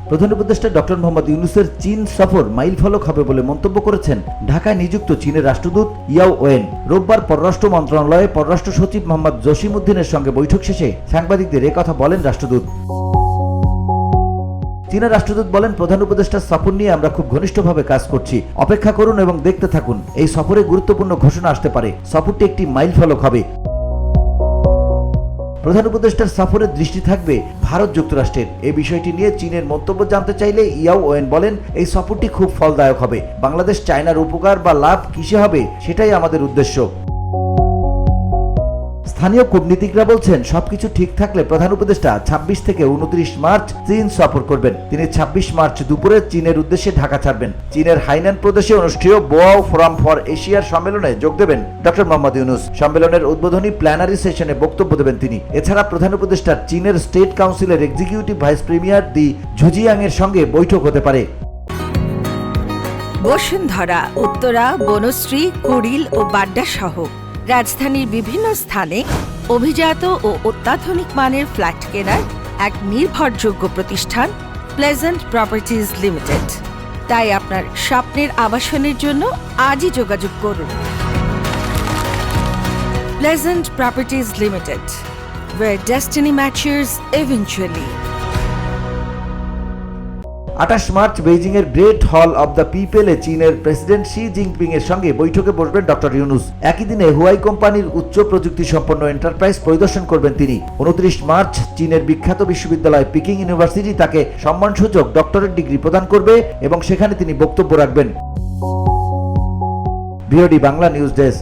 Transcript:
প্রধান উপদেষ্টা ডক্টর মোহাম্মদ ইউনূসের চীন সফর মাইলফলক হবে বলে মন্তব্য করেছেন ঢাকায় নিযুক্ত চীনের রাষ্ট্রদূত ইয়াও ওয়েন। রোববার পররাষ্ট্র মন্ত্রণালয়ে পররাষ্ট্র সচিব মোহাম্মদ জসিমউদ্দিনের সঙ্গে বৈঠক শেষে সাংবাদিকদের একথা বলেন রাষ্ট্রদূত। চীনের রাষ্ট্রদূত বলেন, প্রধান উপদেষ্টার সফর নিয়ে আমরা খুব ঘনিষ্ঠভাবে কাজ করছি। অপেক্ষা করুন এবং দেখতে থাকুন। এই সফরে গুরুত্বপূর্ণ ঘোষণা আসতে পারে। সফরটি একটি মাইলফলক হবে। প্রধান উপদেষ্টার সফরের দৃষ্টি থাকবে ভারত যুক্তরাষ্ট্রের। এই বিষয়টি নিয়ে চীনের মন্তব্য জানতে চাইলে ইয়াও ওয়েন বলেন, এই সফরটি খুব ফলদায়ক হবে। বাংলাদেশ চায়নার উপকার বা লাভ কিসে হবে সেটাই আমাদের উদ্দেশ্য। স্থানীয় কূটনীতিকরা বলছেন, সবকিছু ঠিক থাকলে প্রধান উপদেষ্টা 26 থেকে 29 মার্চ চীন সফর করবেন। তিনি 26 মার্চ দুপুরে চীনের উদ্দেশ্যে ঢাকা ছাড়বেন। চীনের হাইনান প্রদেশে অনুষ্ঠেয় বোয়াও ফোরাম ফর এশিয়ার সম্মেলনে যোগ দেবেন ডক্টর মোহাম্মদ ইউনূস। সম্মেলনের উদ্বোধনী প্ল্যানারি সেশনে বক্তব্য দেবেন তিনি। এছাড়া প্রধান উপদেষ্টার চীনের স্টেট কাউন্সিলের এক্সিকিউটিভ ভাইস প্রিমিয়ার দি ঝুজিয়াং এর সঙ্গে বৈঠক হতে পারে। বসুন্ধরা, উত্তরা, বনশ্রী, কুড়িল ও বাড্ডা সহ রাজধানীর বিভিন্ন স্থানে অভিজাত ও অত্যাধুনিক মানের ফ্ল্যাট কেনার এক নির্ভরযোগ্য প্রতিষ্ঠান প্লেজেন্ট প্রপার্টিজ লিমিটেড। তাই আপনার স্বপ্নের আবাসনের জন্য আজই যোগাযোগ করুন। Pleasant properties limited, where destiny matures eventually। 28 March Beijing এর গ্রেট হল অব দ্য পিপলে চীনের প্রেসিডেন্ট শি জিনপিং এর সঙ্গে বৈঠকে বসবেন ডক্টর ইউনূস। একই দিনে হুয়াই কোম্পানির উচ্চ প্রযুক্তি সম্পন্ন এন্টারপ্রাইজ পরিদর্শন করবেন তিনি। 29 মার্চ চীনের বিখ্যাত বিশ্ববিদ্যালয় পিকিং ইউনিভার্সিটি তাকে সম্মানসূচক ডক্টরেট ডিগ্রি প্রদান করবে এবং সেখানে তিনি বক্তব্য রাখবেন। VOD Bangla news desk.